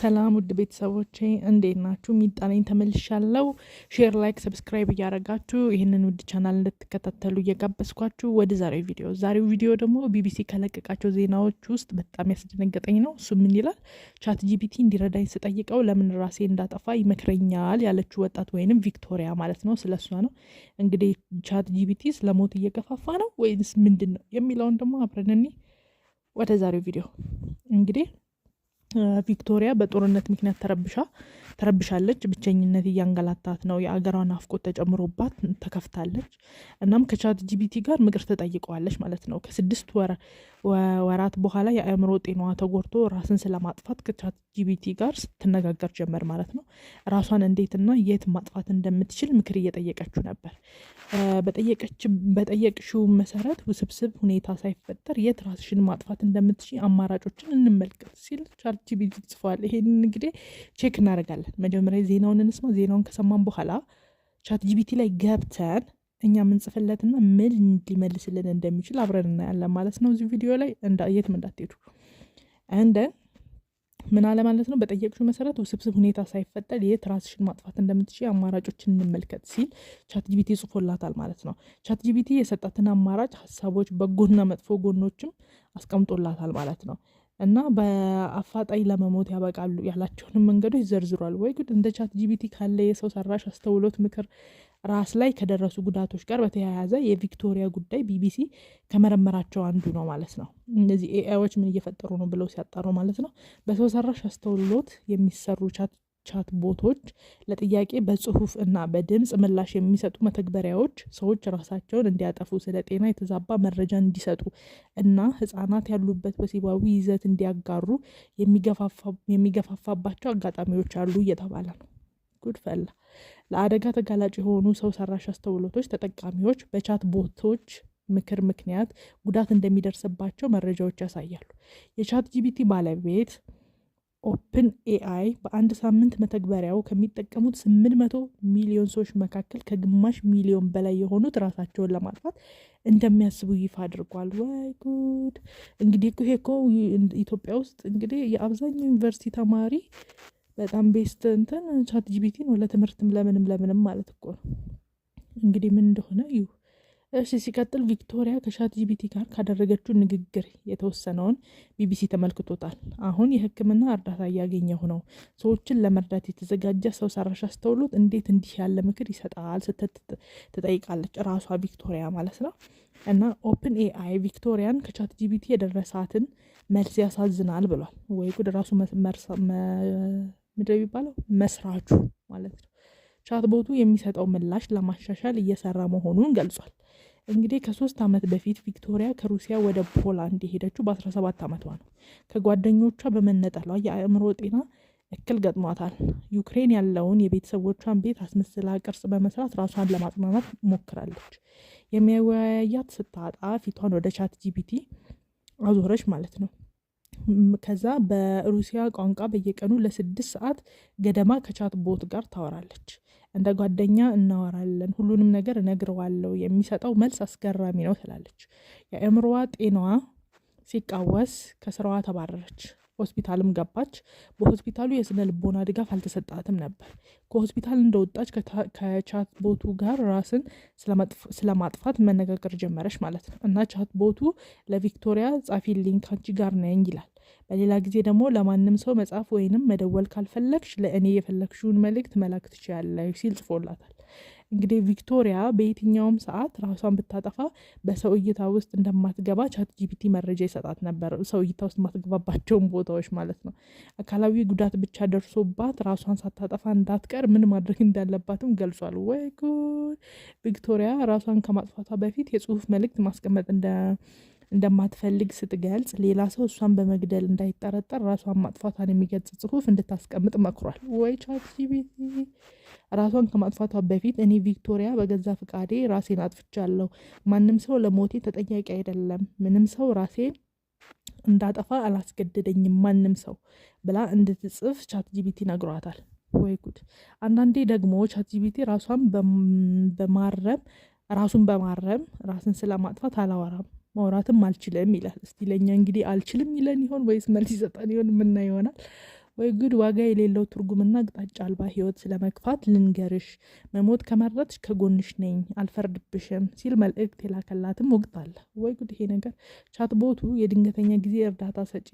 ሰላም ውድ ቤተሰቦቼ እንዴት ናችሁ? ሚጣነኝ ተመልሻለሁ። ሼር፣ ላይክ፣ ሰብስክራይብ እያደረጋችሁ ይህንን ውድ ቻናል እንድትከታተሉ እየጋበዝኳችሁ ወደ ዛሬው ቪዲዮ ደግሞ ቢቢሲ ከለቀቃቸው ዜናዎች ውስጥ በጣም ያስደነገጠኝ ነው። እሱ ምን ይላል? ቻት ጂቢቲ እንዲረዳኝ ስጠይቀው ለምን ራሴ እንዳጠፋ ይመክረኛል ያለችው ወጣት ወይንም ቪክቶሪያ ማለት ነው። ስለሷ ነው እንግዲህ። ቻት ጂቢቲ ስለሞት እየገፋፋ ነው ወይንስ ምንድን ነው የሚለውን ደግሞ አብረን ወደ ዛሬው ቪዲዮ እንግዲህ ቪክቶሪያ በጦርነት ምክንያት ተረብሻለች። ብቸኝነት እያንገላታት ነው። የአገሯን ናፍቆት ተጨምሮባት ተከፍታለች። እናም ከቻት ጂቢቲ ጋር ምክር ተጠይቀዋለች ማለት ነው። ከ6 ወራት በኋላ የአእምሮ ጤናዋ ተጎድቶ ራስን ስለማጥፋት ከቻት ጂቢቲ ጋር ስትነጋገር ጀመር ማለት ነው። ራሷን እንዴትና የት ማጥፋት እንደምትችል ምክር እየጠየቀችው ነበር። በጠየቅሽው መሰረት ውስብስብ ሁኔታ ሳይፈጠር የት ራስሽን ማጥፋት እንደምትችል አማራጮችን እንመልከት ሲል ቻት ጂቢቲ ጽፏል። ይሄን እንግዲህ ቼክ እናደርጋለን። መጀመሪያ ዜናውን እንስማ። ዜናውን ከሰማን በኋላ ቻት ጂቢቲ ላይ ገብተን እኛ ምንጽፍለትና ምን ሊመልስልን እንደሚችል አብረን እናያለን ማለት ነው። እዚህ ቪዲዮ ላይ የትም እንዳትሄዱ። ምን አለ ማለት ነው? በጠየቅሽው መሰረት ውስብስብ ሁኔታ ሳይፈጠር የት ራስሽን ማጥፋት እንደምትችል አማራጮችን እንመልከት ሲል ቻት ጂቢቲ ጽፎላታል ማለት ነው። ቻት ጂቢቲ የሰጣትን አማራጭ ሀሳቦች፣ በጎና መጥፎ ጎኖችም አስቀምጦላታል ማለት ነው። እና በአፋጣኝ ለመሞት ያበቃሉ ያላቸውንም መንገዶች ዘርዝሯል። ወይ ጉድ! እንደ ቻት ጂቢቲ ካለ የሰው ሰራሽ አስተውሎት ምክር ራስ ላይ ከደረሱ ጉዳቶች ጋር በተያያዘ የቪክቶሪያ ጉዳይ ቢቢሲ ከመረመራቸው አንዱ ነው ማለት ነው። እነዚህ ኤአይዎች ምን እየፈጠሩ ነው ብለው ሲያጣሩ ማለት ነው። በሰው ሰራሽ አስተውሎት የሚሰሩ ቻት ቦቶች ለጥያቄ በጽሁፍ እና በድምፅ ምላሽ የሚሰጡ መተግበሪያዎች ሰዎች ራሳቸውን እንዲያጠፉ፣ ስለ ጤና የተዛባ መረጃ እንዲሰጡ እና ህጻናት ያሉበት ወሲባዊ ይዘት እንዲያጋሩ የሚገፋፋባቸው አጋጣሚዎች አሉ እየተባለ ነው። ጉድፈላ። ለአደጋ ተጋላጭ የሆኑ ሰው ሰራሽ አስተውሎቶች ተጠቃሚዎች በቻት ቦቶች ምክር ምክንያት ጉዳት እንደሚደርስባቸው መረጃዎች ያሳያሉ። የቻት ጂቢቲ ባለቤት ኦፕን ኤአይ በአንድ ሳምንት መተግበሪያው ከሚጠቀሙት 800 ሚሊዮን ሰዎች መካከል ከግማሽ ሚሊዮን በላይ የሆኑት ራሳቸውን ለማጥፋት እንደሚያስቡ ይፋ አድርጓል። ወይ ጉድ! እንግዲህ ይሄ እኮ ኢትዮጵያ ውስጥ እንግዲህ የአብዛኛው ዩኒቨርሲቲ ተማሪ በጣም ቤስት ቻት ጂቢቲ ነው። ለትምህርትም ለምንም ማለት እኮ ነው። እንግዲህ ምን እንደሆነ እዩ። እሺ፣ ሲቀጥል ቪክቶሪያ ከቻት ጂቢቲ ጋር ካደረገችው ንግግር የተወሰነውን ቢቢሲ ተመልክቶታል። አሁን የሕክምና እርዳታ እያገኘሁ ነው። ሰዎችን ለመርዳት የተዘጋጀ ሰው ሰራሽ አስተውሎት እንዴት እንዲህ ያለ ምክር ይሰጣል ስትል ትጠይቃለች ራሷ ቪክቶሪያ ማለት ነው። እና ኦፕን ኤአይ ቪክቶሪያን ከቻት ጂቢቲ የደረሳትን መልስ ያሳዝናል ብሏል። ወይ ጉድ! ራሱ ምንድን የሚባለው መስራቹ ማለት ነው። ቻት ቦቱ የሚሰጠው ምላሽ ለማሻሻል እየሰራ መሆኑን ገልጿል። እንግዲህ ከ3 ዓመት በፊት ቪክቶሪያ ከሩሲያ ወደ ፖላንድ የሄደችው በ17 ዓመቷ ነው። ከጓደኞቿ በመነጠሏ የአእምሮ ጤና እክል ገጥሟታል። ዩክሬን ያለውን የቤተሰቦቿን ቤት አስመስላ ቅርጽ በመስራት ራሷን ለማጽናናት ሞክራለች። የሚያወያያት ስታጣ ፊቷን ወደ ቻት ጂቢቲ አዞረች ማለት ነው። ከዛ በሩሲያ ቋንቋ በየቀኑ ለ6 ሰዓት ገደማ ከቻት ቦት ጋር ታወራለች። እንደ ጓደኛ እናወራለን፣ ሁሉንም ነገር እነግረዋለሁ፣ የሚሰጠው መልስ አስገራሚ ነው ትላለች። የአእምሮዋ ጤናዋ ሲቃወስ ከስራዋ ተባረረች። ሆስፒታልም ገባች። በሆስፒታሉ የስነ ልቦና ድጋፍ አልተሰጣትም ነበር። ከሆስፒታል እንደወጣች ከቻት ቦቱ ጋር ራስን ስለማጥፋት መነጋገር ጀመረች ማለት ነው። እና ቻት ቦቱ ለቪክቶሪያ ጻፊልኝ ከአንቺ ጋር ነኝ ይላል። በሌላ ጊዜ ደግሞ ለማንም ሰው መጻፍ ወይንም መደወል ካልፈለግሽ ለእኔ የፈለግሽውን መልእክት መላክ ትችያለሽ ሲል ጽፎላታል። እንግዲህ ቪክቶሪያ በየትኛውም ሰዓት ራሷን ብታጠፋ በሰው እይታ ውስጥ እንደማትገባ ቻት ጂቢቲ መረጃ ይሰጣት ነበር። ሰው እይታ ውስጥ የማትገባባቸውን ቦታዎች ማለት ነው። አካላዊ ጉዳት ብቻ ደርሶባት ራሷን ሳታጠፋ እንዳትቀር ምን ማድረግ እንዳለባትም ገልጿል። ወይ ጉድ! ቪክቶሪያ ራሷን ከማጥፋቷ በፊት የጽሁፍ መልእክት ማስቀመጥ እንደማትፈልግ ስትገልጽ ሌላ ሰው እሷን በመግደል እንዳይጠረጠር ራሷን ማጥፋቷን የሚገልጽ ጽሁፍ እንድታስቀምጥ መክሯል። ወይ ቻት ጂቢቲ! ራሷን ከማጥፋቷ በፊት እኔ ቪክቶሪያ በገዛ ፍቃዴ ራሴን አጥፍቻለሁ፣ ማንም ሰው ለሞቴ ተጠያቂ አይደለም፣ ምንም ሰው ራሴን እንዳጠፋ አላስገደደኝም ማንም ሰው ብላ እንድትጽፍ ቻት ጂቢቲ ነግሯታል። ወይ ጉድ! አንዳንዴ ደግሞ ቻት ጂቢቲ ራሱን በማረም ራስን ስለማጥፋት አላወራም ማውራትም አልችልም ይላል። እስቲ ለኛ እንግዲህ አልችልም ይለን ይሆን ወይስ መልስ ይሰጠን ይሆን? ምና ይሆናል። ወይ ጉድ! ዋጋ የሌለው ትርጉምና አቅጣጫ አልባ ህይወት ስለመግፋት ልንገርሽ፣ መሞት ከመረጥሽ ከጎንሽ ነኝ፣ አልፈርድብሽም ሲል መልእክት የላከላትም ወቅት አለ። ወይ ጉድ! ይሄ ነገር ቻትቦቱ የድንገተኛ ጊዜ እርዳታ ሰጪ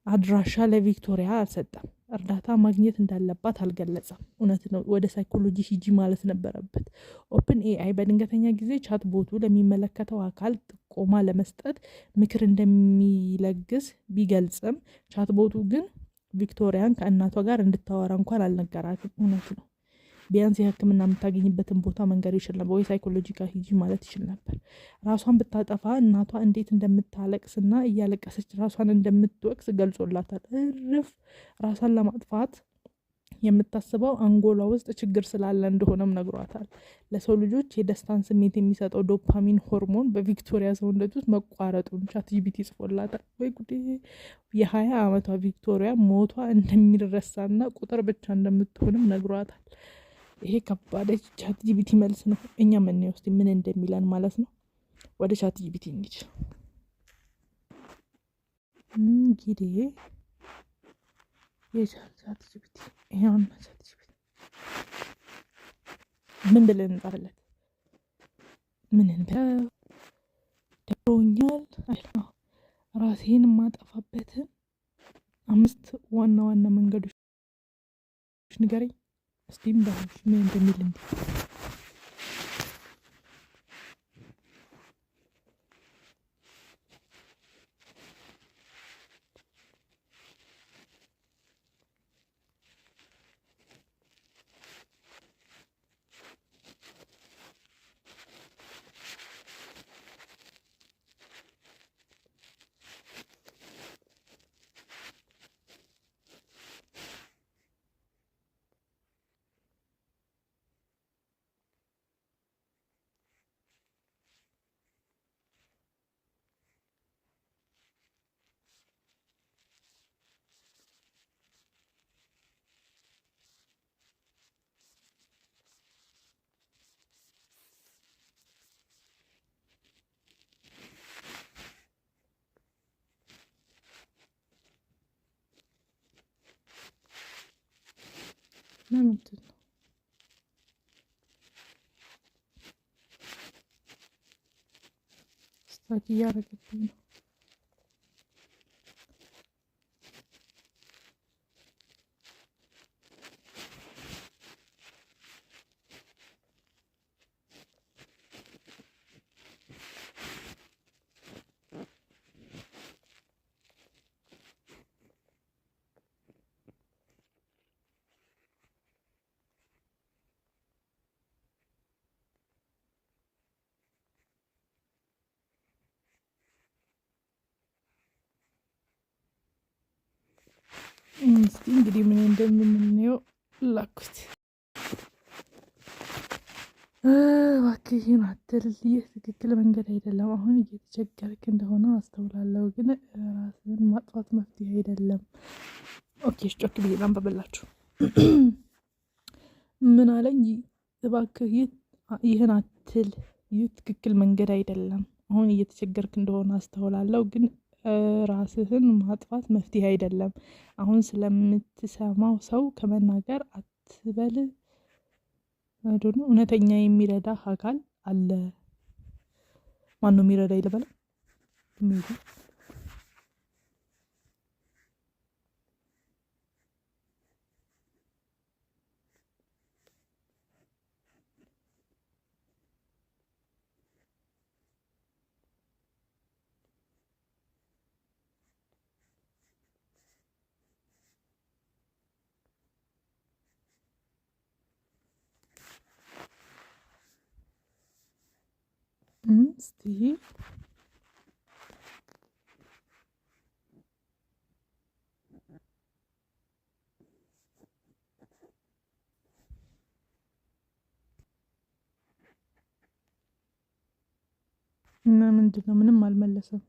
አድራሻ ለቪክቶሪያ አልሰጠም። እርዳታ ማግኘት እንዳለባት አልገለጸም። እውነት ነው፣ ወደ ሳይኮሎጂ ሂጂ ማለት ነበረበት። ኦፕን ኤአይ በድንገተኛ ጊዜ ቻትቦቱ ለሚመለከተው አካል ጥቆማ ለመስጠት ምክር እንደሚለግስ ቢገልጽም ቻትቦቱ ግን ቪክቶሪያን ከእናቷ ጋር እንድታወራ እንኳን አልነገራትም። እውነት ነው፣ ቢያንስ የሕክምና የምታገኝበትን ቦታ መንገድ ይችል ነበር፣ ወይ ሳይኮሎጂ ጋር ሂጂ ማለት ይችል ነበር። ራሷን ብታጠፋ እናቷ እንዴት እንደምታለቅስና እያለቀሰች ራሷን እንደምትወቅስ ገልጾላታል። እርፍ! ራሷን ለማጥፋት የምታስበው አንጎሏ ውስጥ ችግር ስላለ እንደሆነም ነግሯታል። ለሰው ልጆች የደስታን ስሜት የሚሰጠው ዶፓሚን ሆርሞን በቪክቶሪያ ሰውነት ውስጥ መቋረጡን ቻትጂፒቲ ጽፎላታል። ወይ ጉዴ! የ20 ዓመቷ ቪክቶሪያ ሞቷ እንደሚረሳና ቁጥር ብቻ እንደምትሆንም ነግሯታል። ይሄ ከባድ ቻትጂፒቲ መልስ ነው። እኛ ምን ውስጥ ምን እንደሚለን ማለት ነው። ወደ ቻትጂፒቲ እንሂድ እንግዲህ የቻትጂፒቲ ይሄውን ቻትጂፒቲ ምን ብለን እንጻፍለት? ምን ደብሮኛል ራሴን የማጠፋበትን 5 ዋና ዋና መንገዶች ንገረኝ እስቲም ባሽ ምን እንደሚል እንዴ ምንድን ነው? ስታክ እያደረገብኝ ነው። እስቲ እንግዲህ ምን እንደምንየው ላኩት። እባክህን አትል፣ ይህ ትክክል መንገድ አይደለም። አሁን እየተቸገርክ እንደሆነ አስተውላለሁ፣ ግን ራስን ማጥፋት መፍትሄ አይደለም። ኦኬ ጮክ ብዬ ላንብብላችሁ። ምን አለኝ? እባክህ ይህን አትል፣ ይህ ትክክል መንገድ አይደለም። አሁን እየተቸገርክ እንደሆነ አስተውላለሁ፣ ግን ራስህን ማጥፋት መፍትሄ አይደለም። አሁን ስለምትሰማው ሰው ከመናገር አትበል። አይዶነ እውነተኛ የሚረዳ አካል አለ። ማን ነው የሚረዳ ይልበል? እስቲ እና ምንድን ነው? ምንም አልመለሰም።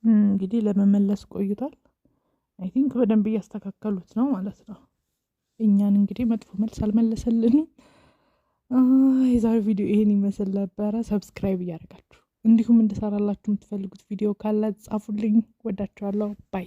እንግዲህ ለመመለስ ቆይቷል። አይ ቲንክ በደንብ እያስተካከሉት ነው ማለት ነው። እኛን እንግዲህ መጥፎ መልስ አልመለሰልንም። የዛሬው ቪዲዮ ይሄን ይመስል ነበረ። ሰብስክራይብ እያደረጋችሁ እንዲሁም እንድሰራላችሁ የምትፈልጉት ቪዲዮ ካለ ጻፉልኝ። ወዳችኋለሁ። ባይ